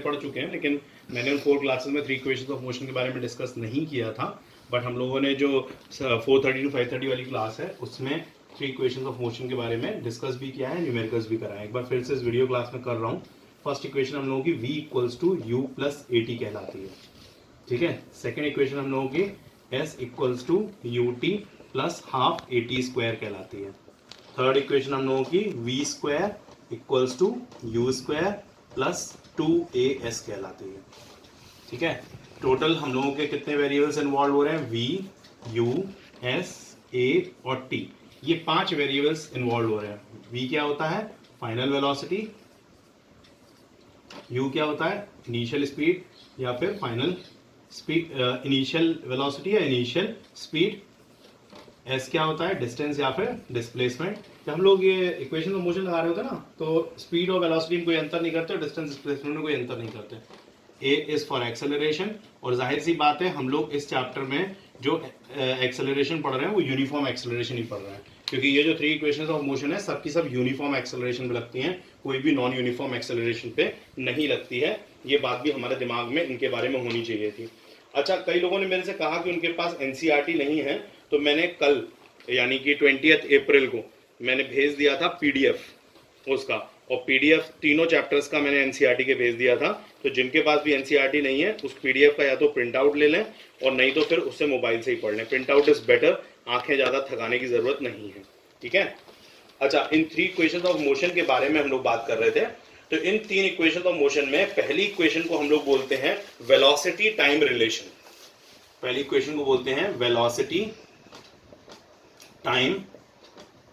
पढ़ चुके हैं, लेकिन मैंने उन 4 क्लासेस में 3 इक्वेशंस ऑफ मोशन के बारे में डिस्कस नहीं किया था। बट हम लोगों ने जो 4:30 to 5:30 वाली क्लास है उसमें 3 इक्वेशंस ऑफ मोशन के बारे में डिस्कस भी किया है, न्यूमेरिकल्स भी कराया है। एक बार फिर से इस वीडियो क्लास में कर रहा हूँ। फर्स्ट इक्वेशन हम लोगों की v = u + at कहलाती है, ठीक है। सेकेंड इक्वेशन हम लोगों की s = ut + ½ at² कहलाती है। थर्ड इक्वेशन हम लोगों की v² = u² + 2as कहलाती है, ठीक है। टोटल हम लोगों के कितने वेरिएबल्स इन्वॉल्व हो रहे हैं? v, u, s, a और t, ये 5 वेरिएबल्स इन्वॉल्व हो रहे हैं। v क्या होता है? Final velocity. u क्या होता है? इनिशियल स्पीड या फिर फाइनल स्पीड, इनिशियल वेलोसिटी या इनिशियल स्पीड। s क्या होता है? डिस्टेंस या फिर डिस्प्लेसमेंट। जब हम लोग ये इक्वेशन ऑफ मोशन लगा रहे होते हैं ना, तो स्पीड और वेलोसिटी में कोई अंतर नहीं करते, डिस्टेंस डिस्प्लेसमेंट में कोई अंतर नहीं करते। A इज फॉर एक्सेलरेशन, और जाहिर सी बात है हम लोग इस चैप्टर में जो एक्सेलरेशन पढ़ रहे हैं वो यूनिफॉर्म एक्सेलरेशन ही पढ़ रहे हैं, क्योंकि ये जो 3 इक्वेशंस ऑफ मोशन है सबकी सब यूनिफॉर्म एक्सेलरेशन पे लगती हैं, कोई भी नॉन यूनिफॉर्म एक्सेलरेशन पे नहीं लगती है। ये बात भी हमारे दिमाग में इनके बारे में होनी चाहिए थी। अच्छा, कई लोगों ने मेरे से कहा कि उनके पास NCERT नहीं है, तो मैंने कल यानी कि 20 अप्रैल को मैंने भेज दिया था PDF उसका, और PDF तीनों चैप्टर्स का मैंने NCERT के भेज दिया था। तो जिनके पास भी NCERT नहीं है उस PDF का या तो प्रिंट आउट ले लें, और नहीं तो फिर उससे मोबाइल से ही पढ़ लें। प्रिंट आउट इज बेटर, आंखें ज़्यादा थकाने की ज़रूरत नहीं है, ठीक है। अच्छा, इन 3 इक्वेशंस ऑफ मोशन के बारे में हम लोग बात कर रहे थे। तो इन 3 इक्वेशंस ऑफ मोशन में पहली इक्वेशन को हम लोग बोलते हैं वेलोसिटी टाइम रिलेशन। पहली इक्वेशन को बोलते हैं velocity time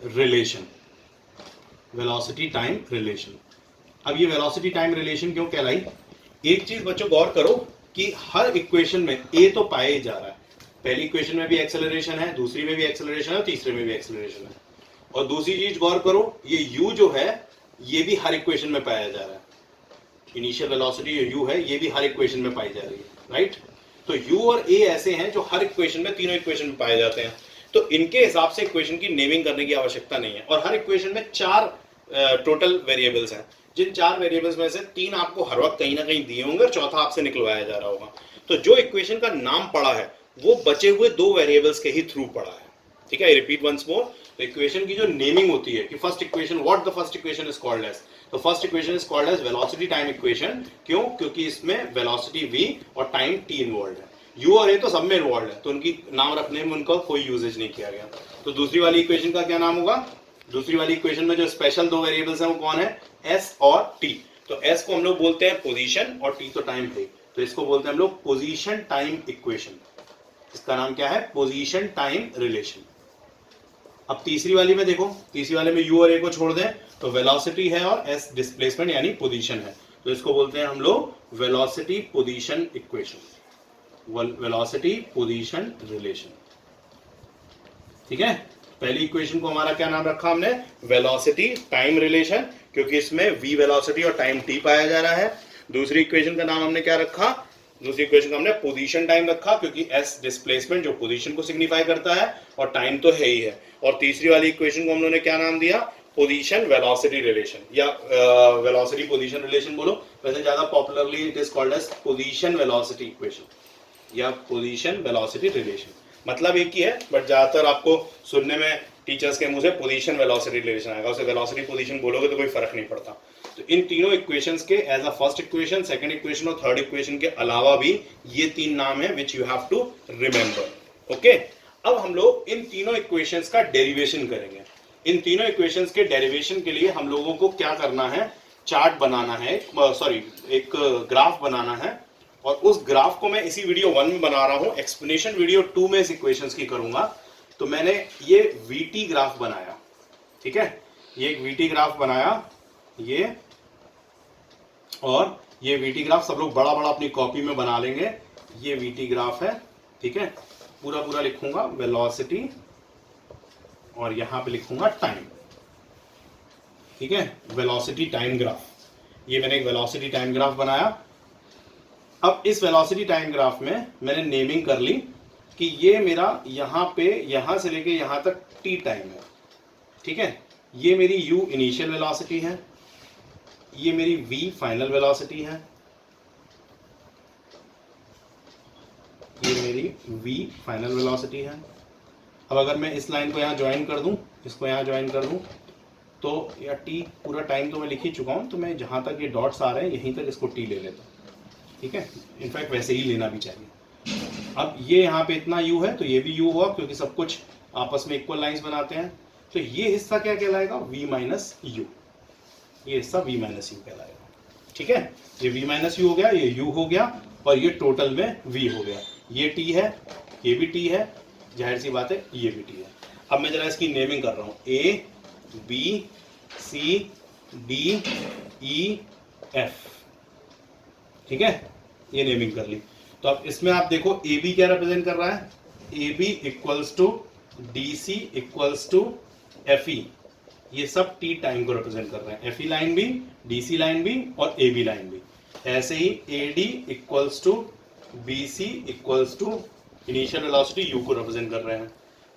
relation. Velocity time relation. अब ये वेलोसिटी टाइम रिलेशन क्यों कहलाई? एक चीज बच्चों गौर करो कि हर इक्वेशन में a तो पाया ही जा रहा है। पहली इक्वेशन में भी एक्सेलरेशन है, दूसरी में भी एक्सेलरेशन है, तीसरे में भी एक्सेलरेशन है। और दूसरी चीज गौर करो, ये u जो है ये भी हर इक्वेशन में पाया जा रहा है। इनिशियल वेलोसिटी जो u है ये भी हर इक्वेशन में पाई जा रही है, राइट। तो u और a ऐसे हैं जो हर इक्वेशन में, तीनों इक्वेशन में पाए जाते हैं। तो इनके हिसाब से इक्वेशन की नेमिंग करने की आवश्यकता नहीं है। और हर इक्वेशन में 4 टोटल वेरिएबल्स हैं, जिन 4 वेरिएबल्स में से 3 आपको हर वक्त कहीं ना कहीं दिए होंगे और चौथा आपसे निकलवाया जा रहा होगा। तो जो इक्वेशन का नाम पड़ा है वो बचे हुए 2 वेरिएबल्स के ही थ्रू पड़ा है, ठीक है। आई रिपीट वंस मोर, तो इक्वेशन की जो नेमिंग होती है कि first equation, what the first equation is called as, तो first equation is called as velocity time equation. क्यों? क्योंकि इसमें वेलोसिटी v और टाइम t इन्वॉल्व है। u और a तो सब में इन्वॉल्व है, तो उनकी नाम रखने में उनका कोई यूजेज नहीं किया गया। तो दूसरी वाली इक्वेशन का क्या नाम होगा? दूसरी वाली इक्वेशन में जो स्पेशल 2 वेरिएबल्स हैं वो कौन है? s और t। तो s को हम लोग बोलते हैं पोजीशन और t तो टाइम है, तो इसको बोलते हैं हम लोग पोजीशन टाइम इक्वेशन। इसका नाम क्या है? Position time relation. अब तीसरी वाली में देखो, तीसरी वाले में u और a को छोड़ दें तो वेलोसिटी है और s डिस्प्लेसमेंट यानी पोजीशन है, तो इसको बोलते हैं हम लोग velocity position equation, velocity position relation, ठीक है। पहली इक्वेशन को हमारा क्या नाम रखा हमने? वेलोसिटी टाइम रिलेशन, क्योंकि इसमें v वेलोसिटी और टाइम t पाया जा रहा है। दूसरी इक्वेशन का नाम हमने क्या रखा? दूसरी इक्वेशन का हमने पोजीशन टाइम रखा, क्योंकि s डिस्प्लेसमेंट जो पोजीशन को सिग्निफाई करता है और टाइम तो है ही है। और तीसरी वाली इक्वेशन को हम लोगों ने क्या नाम दिया? पोजीशन वेलोसिटी रिलेशन, या वेलोसिटी पोजीशन रिलेशन बोलो, वैसे ज्यादा popularly it is called as position velocity equation या पोजीशन वेलोसिटी रिलेशन। मतलब एक ही है, बट ज्यादातर आपको सुनने में टीचर्स के मुंह से पोजीशन वेलोसिटी रिलेशन आएगा, उसे वेलोसिटी पोजीशन बोलोगे तो कोई फर्क नहीं पड़ता। तो इन तीनों इक्वेशंस के as a first equation, second equation और थर्ड इक्वेशन के अलावा भी ये 3 नाम है which you have to remember, okay. अब हम लोग इन तीनों इक्वेशंस का डेरिवेशन करेंगे। इन तीनों इक्वेशंस के डेरिवेशन के लिए हम लोगों को क्या करना है? चार्ट बनाना है, सॉरी एक ग्राफ बनाना है, और उस ग्राफ को मैं इसी वीडियो 1 में बना रहा हूं, एक्सप्लेनेशन वीडियो 2 में इस इक्वेशंस की करूंगा। तो मैंने ये VT ग्राफ बनाया, ठीक है, ये एक VT ग्राफ बनाया, ये, और ये VT ग्राफ सब लोग बड़ा बड़ा अपनी कॉपी में बना लेंगे। ये VT ग्राफ है, ठीक है, पूरा पूरा लिखूंगा वेलोसिटी और यहां पे लिखूंगा टाइम, ठीक है, वेलोसिटी टाइम ग्राफ। ये मैंने एक वेलोसिटी टाइम ग्राफ बनाया। अब इस वेलोसिटी टाइम ग्राफ में मैंने नेमिंग कर ली कि ये मेरा यहाँ पे, यहाँ से लेके यहाँ तक t टाइम है, ठीक है। ये मेरी u इनिशियल वेलोसिटी है, ये मेरी v फाइनल वेलोसिटी है, मेरी v फाइनल वेलोसिटी है। अब अगर मैं इस लाइन को यहाँ ज्वाइन कर दूँ, इसको यहाँ ज्वाइन कर दूँ, तो या t पूरा टाइम तो मैं लिख ही चुका हूँ, तो मैं जहाँ तक ये डॉट्स आ रहे हैं यहीं तक इसको t ले लेता हूँ, ठीक है। इनफैक्ट वैसे ही लेना भी चाहिए। अब ये यहाँ पे इतना u है तो ये भी u हुआ, क्योंकि सब कुछ आपस में इक्वल लाइंस बनाते हैं। तो ये हिस्सा क्या कहलाएगा, v माइनस यू, ये हिस्सा v माइनस यू कहलाएगा, ठीक है। ये v माइनस यू हो गया, ये u हो गया, और ये टोटल में v हो गया। ये t है, ये भी t है, जाहिर सी बात है ये भी t है। अब मैं जरा इसकी नेमिंग कर रहा हूँ, a b c d e f, ठीक है, ये नेमिंग कर ली। तो अब इसमें आप देखो ए बी क्या रिप्रेजेंट कर रहा है, A B equals to D C equals to F E, ये सब टी टाइम को रिप्रेजेंट कर रहे हैं, एफ ई लाइन भी, डी सी लाइन भी और ए बी लाइन भी। ऐसे ही A D equals to B C equals to initial velocity u को रिप्रेजेंट कर रहे हैं।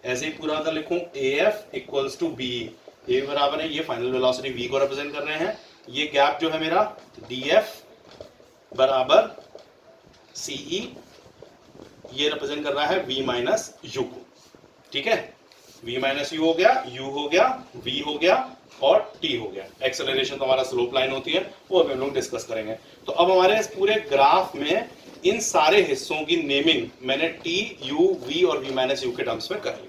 ऐसे ही पूरा अगर लिखूं A F equals to B, A बराबर है ये फाइनल वेलोसिटी वी को रिप्रेजेंट कर रहे हैं। ये गैप जो है मेरा डी एफ बराबर सी ई, ये रिप्रेजेंट कर रहा है v माइनस यू को, ठीक है। v माइनस यू हो गया, u हो गया, v हो गया और t हो गया। एक्सेलरेशन तो हमारा स्लोप लाइन होती है, वो अभी हम लोग डिस्कस करेंगे। तो अब हमारे इस पूरे ग्राफ में इन सारे हिस्सों की नेमिंग मैंने t, u, v और v माइनस यू के टर्म्स में कर ली,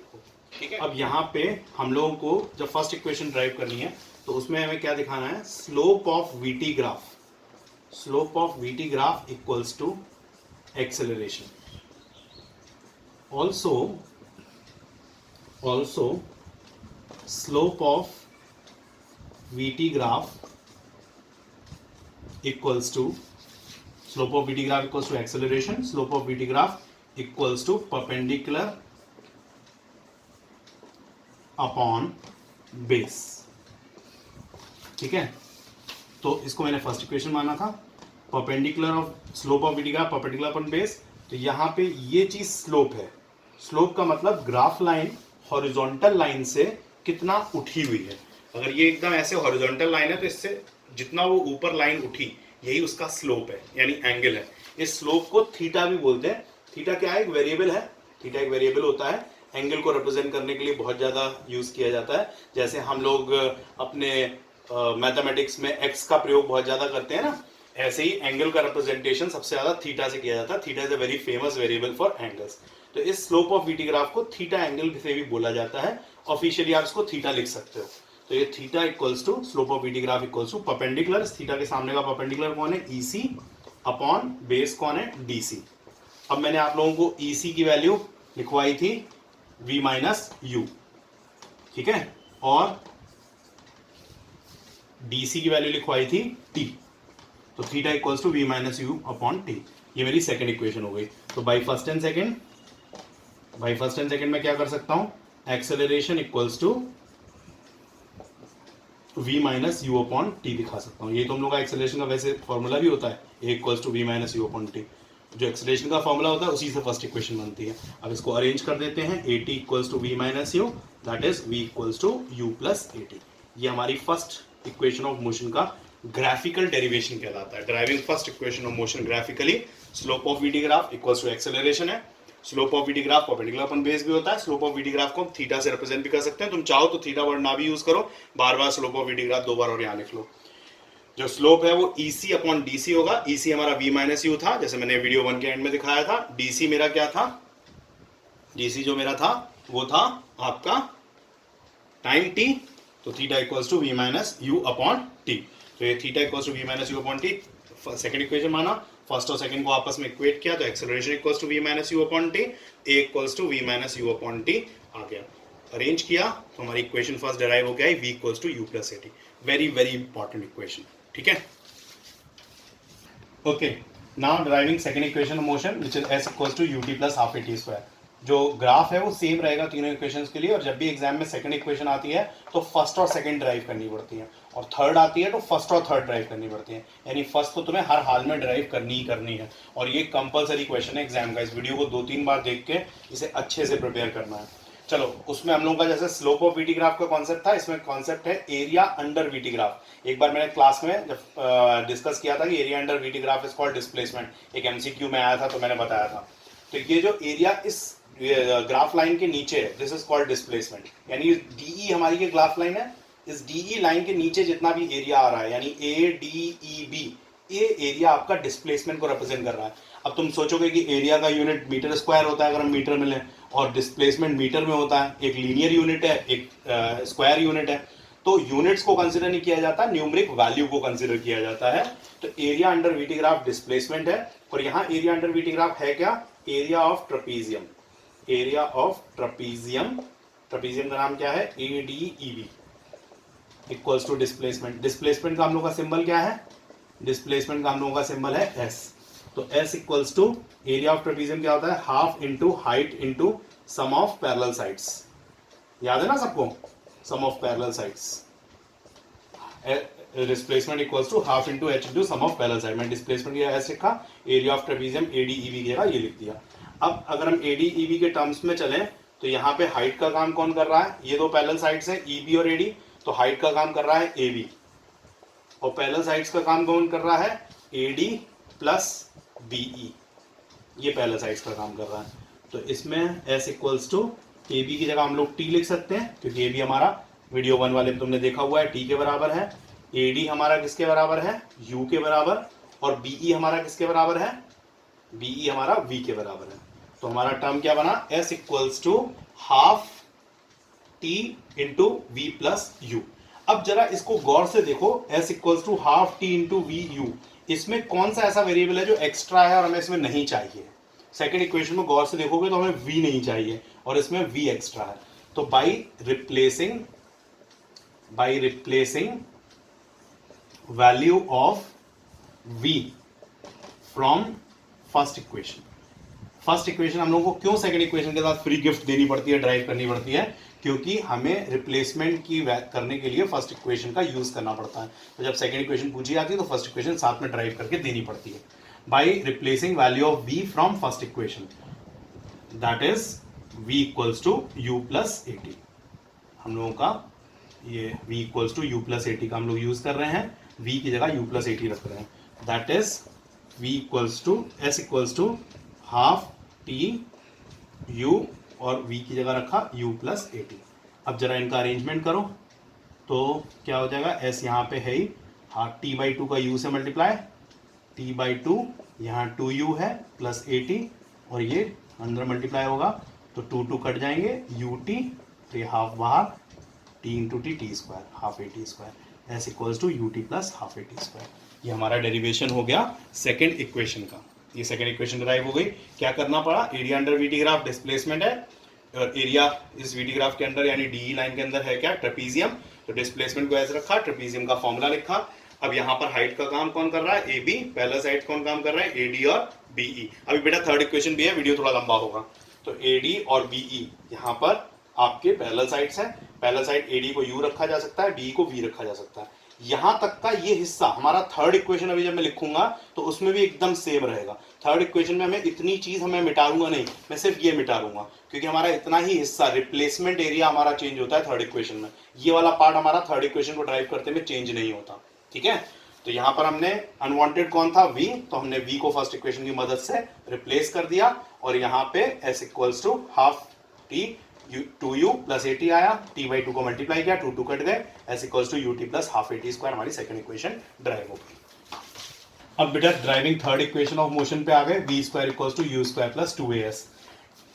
ठीक है। अब यहाँ पे हम लोगों को जब फर्स्ट इक्वेशन ड्राइव करनी है तो उसमें हमें क्या दिखाना है, slope of VT graph, slope of VT graph equals to acceleration. Also slope of VT graph equals to acceleration. Slope of VT graph equals to perpendicular upon base, ठीक है। तो इसको मैंने फर्स्ट इक्वेशन माना था, perpendicular of slope of VT graph perpendicular upon base. तो यहाँ पे ये चीज स्लोप है, स्लोप का मतलब ग्राफ लाइन हॉरिजॉन्टल लाइन से कितना उठी हुई है। अगर ये एकदम ऐसे हॉरिजॉन्टल लाइन है तो इससे जितना वो ऊपर लाइन उठी यही उसका स्लोप है, यानी एंगल है। इस स्लोप को थीटा भी बोलते हैं। थीटा क्या है, एक वेरिएबल है, थीटा एक वेरिएबल होता है, एंगल को रिप्रेजेंट करने के लिए बहुत ज्यादा यूज किया जाता है। जैसे हम लोग अपने मैथमेटिक्स में एक्स का प्रयोग बहुत ज्यादा करते हैं ना, ऐसे ही एंगल का रिप्रेजेंटेशन सबसे ज्यादा थीटा से किया जाता है। Theta is a very famous variable for angles. तो इस स्लोप ऑफ वीटी ग्राफ को थीटा एंगल से भी बोला जाता है, ऑफिशियली आप इसको थीटा लिख सकते हो। तो ये theta equals to slope of VT graph equals to perpendicular, theta के सामने का परपेंडिकुलर कौन है, ईसी अपॉन बेस कौन है, डीसी। अब मैंने आप लोगों को ईसी की वैल्यू लिखवाई थी v माइनस यू, ठीक है, और डीसी की वैल्यू लिखवाई थी t। तो theta equals to v minus you upon T, ये मेरी सेकंड इक्वेशन हो गई। तो बाई फर्स्ट एंड सेकंड मैं क्या कर सकता हूं, acceleration equals to v minus you upon T दिखा सकता हूं। ये तो हम लोग का एक्सेलरेशन का वैसे फॉर्मूला भी होता है, a equals to v minus you upon T. जो एक्सेलरेशन का फॉर्मूला होता है उसी से फर्स्ट इक्वेशन बनती है। अब इसको अरेंज कर देते हैं, a t equals to v minus u, that is v equals to u plus a t। ये हमारी फर्स्ट इक्वेशन ऑफ मोशन का ग्राफिकल डेरिवेशन कहलाता है। Deriving first equation of motion graphically, slope of VT graph equals to acceleration है। Slope of VT graph perpendicular upon base भी होता है। Slope of VT graph को हम थीटा से रिप्रेजेंट भी कर सकते हैं। तुम चाहो तो थीटा वर्ड ना भी यूज करो, बार बार स्लोप ऑफ वीटी ग्राफ दो बार और यहाँ लिख लो। जो स्लोप है वो ईसी अपॉन डीसी होगा। ईसी हमारा v माइनस यू था, जैसे मैंने वीडियो 1 के एंड में दिखाया था। डीसी मेरा क्या था, डीसी जो मेरा था वो था आपका टाइम t। तो theta equals to v minus you upon T. तो ये theta equals to v minus you upon T second equation माना। फर्स्ट और सेकंड को आपस में इक्वेट किया तो acceleration equals to v minus you upon T, a equals to v minus you upon T आ गया। अरेंज किया तो हमारी इक्वेशन फर्स्ट डेराइव हो गया है, v equals to u plus a t। Very very important equation, ठीक है। Okay, now driving second equation of motion which is s equals to ut plus half a t square. जो graph है वो same रहेगा तीनों equations के लिए, और जब भी एग्जाम में सेकंड इक्वेशन आती है तो फर्स्ट और सेकंड ड्राइव करनी पड़ती है, और थर्ड आती है तो फर्स्ट और थर्ड ड्राइव करनी पड़ती है। यानी फर्स्ट तो तुम्हें हर हाल में ड्राइव करनी ही करनी है, और ये कंपलसरी क्वेश्चन है एग्जाम का। इस वीडियो को 2-3 बार देख के इसे अच्छे से प्रिपेयर करना है। चलो, उसमें हम लोगों का जैसे स्लोप ऑफ वीटी ग्राफ का कॉन्सेप्ट था, इसमें कॉन्सेप्ट है एरिया अंडर वीटी ग्राफ। एक बार मैंने क्लास में जब डिस्कस किया था कि area under VT graph is called displacement, एक एमसीक्यू में आया था तो मैंने बताया था। तो ये जो एरिया इस ग्राफ लाइन के नीचे है, दिस इज कॉल्ड डिस्प्लेसमेंट। यानी डीई हमारी ये ग्राफ लाइन है, इस डीई लाइन के नीचे जितना भी एरिया आ रहा है, यानी ए डी ई बी, ये एरिया आपका डिस्प्लेसमेंट को रिप्रेजेंट कर रहा है। अब तुम सोचोगे कि एरिया का यूनिट मीटर स्क्वायर होता है अगर हम मीटर में लें, और डिस्प्लेसमेंट मीटर में होता है। एक लीनियर यूनिट है, एक स्क्वायर यूनिट है, तो यूनिट्स को कंसिडर नहीं किया जाता, न्यूमरिक वैल्यू को कंसिडर किया जाता है। तो area under VT graph displacement है, और यहाँ एरिया अंडर वीटी ग्राफ है क्या, area of trapezium. Area of trapezium, trapezium का नाम क्या है, A D E B equals to displacement. Displacement का हम लोग का सिंबल क्या है, डिस्प्लेसमेंट का हम लोगों का सिंबल है एस। तो S equals to area of trapezium क्या होता है, half into height into sum of parallel sides. याद है ना सबको, sum of parallel sides. Displacement equals to half into H into sum of parallel side. मैं डिस्प्लेसमेंट की एस लिखा, एरिया ऑफ ट्रपीजियम एडीईबी की जगह ये लिख दिया। अब अगर हम एडीईबी के टर्म्स में चलें तो यहाँ पे हाइट का काम कौन कर रहा है, ये दो पैरेलल साइड्स हैं ईबी और एडी, तो हाइट का काम कर रहा है एबी, और पैरेलल साइड्स का काम कौन कर रहा है, एडी प्लस बीई, ये पैरेलल साइड्स का काम कर रहा है। तो इसमें S equals to A B की जगह हम लोग टी लिख सकते हैं, क्योंकि ए बी हमारा वीडियो 1 वाले में तुमने देखा हुआ है टी के बराबर है। ए डी हमारा किसके बराबर है, यू के बराबर, और बीई हमारा किसके बराबर है, बीई हमारा वी के बराबर है। तो हमारा टर्म क्या बना, S equals to half T into V plus U. अब जरा इसको गौर से देखो, S equals to half T into V U, इसमें कौन सा ऐसा वेरिएबल है जो एक्स्ट्रा है और हमें इसमें नहीं चाहिए। सेकेंड इक्वेशन में गौर से देखोगे तो हमें v नहीं चाहिए और इसमें v एक्स्ट्रा है। तो by replacing value of v from first equation, first equation हम लोग को क्यों सेकेंड इक्वेशन के साथ फ्री गिफ्ट देनी पड़ती है, ड्राइव करनी पड़ती है, क्योंकि हमें रिप्लेसमेंट की करने के लिए फर्स्ट इक्वेशन का यूज करना पड़ता है। तो जब सेकेंड इक्वेशन पूछी जाती है तो फर्स्ट इक्वेशन साथ में ड्राइव करके देनी पड़ती है। By replacing value of v from first equation, that is v equals to u plus A T. हम लोगों का ये v equals to u plus A T का हम लोग यूज कर रहे हैं, v की जगह u प्लस ए टी रख रहे हैं। That is v equals to s equals to half T u, और v की जगह रखा u प्लस ए टी। अब जरा इनका अरेंजमेंट करो तो क्या हो जाएगा, s यहाँ पे है ही, हाफ t बाई टू का u से मल्टीप्लाई, t बाई टू यहाँ 2u है प्लस ए टी, और ये अंदर मल्टीप्लाई होगा तो 2 कट जाएंगे, ut, तो ये हाफ बाहर, t into T, T square, half A T square, S equals to U T plus half A T square. ये हमारा डेरिवेशन हो गया सेकेंड इक्वेशन का। ये सेकेंड इक्वेशन ड्राइव हो गई। क्या करना पड़ा, area under VT graph displacement है, और एरिया इस वीटी ग्राफ के अंदर यानी डी लाइन के अंदर है क्या, ट्रेपीजियम, तो डिस्प्लेसमेंट को ऐसे रखा, ट्रेपीजियम का फॉर्मूला लिखा। अब यहाँ पर हाइट का काम कौन कर रहा है, ए बी, पहला साइड कौन काम कर रहा है, ए डी और बीई। अभी बेटा थर्ड इक्वेशन भी है, वीडियो थोड़ा लंबा होगा। तो ए डी और बीई यहाँ पर आपके पैरेलल साइड्स हैं, पैरेलल साइड ए डी को यू रखा जा सकता है, डी को वी रखा जा सकता है। यहां तक का ये हिस्सा हमारा थर्ड इक्वेशन अभी जब मैं लिखूंगा तो उसमें भी एकदम सेम रहेगा। थर्ड इक्वेशन में हमें इतनी चीज हमें मिटाऊंगा नहीं, मैं सिर्फ ये मिटा दूंगा, क्योंकि हमारा इतना ही हिस्सा रिप्लेसमेंट एरिया हमारा चेंज होता है थर्ड इक्वेशन में। ये वाला पार्ट हमारा थर्ड इक्वेशन को ड्राइव करते में चेंज नहीं होता, ठीक है। तो यहाँ पर हमने अनवांटेड कौन था, v, तो हमने v को फर्स्ट इक्वेशन की मदद से रिप्लेस कर दिया, और यहाँ पे s equals to half T 2u plus A T आया, t बाई टू को मल्टीप्लाई किया, 2 कट गए, s equals to U T plus half A T square, हमारी सेकंड इक्वेशन ड्राइव हो गई। अब बेटा driving third equation of motion पे आ गए, v square equals to U square plus 2as।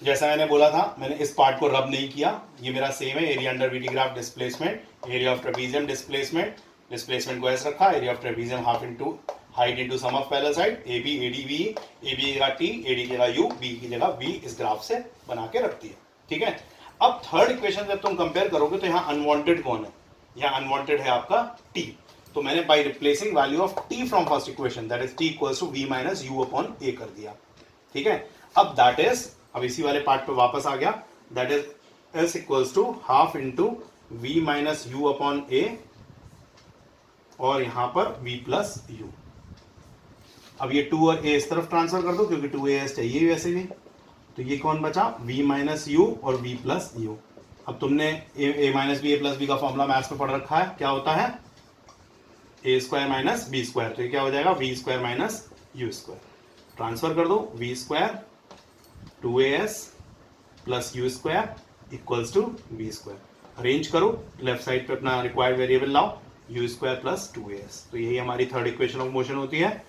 जैसा मैंने बोला था, मैंने इस पार्ट को रब नहीं किया, ये मेरा सेम है, area under VT graph displacement, area of trapezium displacement, displacement को ऐसे रखा, area of trapezium half into height into sum of parallel side, A B A D V, A B की जगह टी, ए डी की जगह you, B की जगह we, इस ग्राफ से बना के रख दिया, ठीक है। अब थर्ड इक्वेशन जब तुम कंपेयर करोगे तो यहाँ अनवांटेड कौन है, यहाँ अनवांटेड है आपका t। तो मैंने by replacing value of t from first equation, that is t equals to v minus you upon a कर दिया, ठीक है। अब दैट इज, अब इसी वाले पार्ट पे वापस आ गया, that is s equals to half into v minus you upon a, और यहाँ पर v प्लस यू। अब ये 2 और a इस तरफ ट्रांसफर कर दो, क्योंकि 2as चाहिए वैसे भी, तो ये कौन बचा, v माइनस यू और v प्लस यू। अब तुमने a minus B, a plus B का फॉर्मूला मैथ्स में पढ़ रखा है, क्या होता है, a square minus B square, तो ये क्या हो जाएगा, v square minus U square. Transfer कर दो, v square 2as plus U square equals to V square. Arrange करो, लेफ्ट साइड पे अपना रिक्वायर्ड वेरिएबल लाओ, यू स्क्वायर प्लस 2as। तो यही हमारी थर्ड इक्वेशन ऑफ मोशन होती है,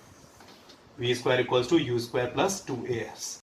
V square equals to U square plus 2as।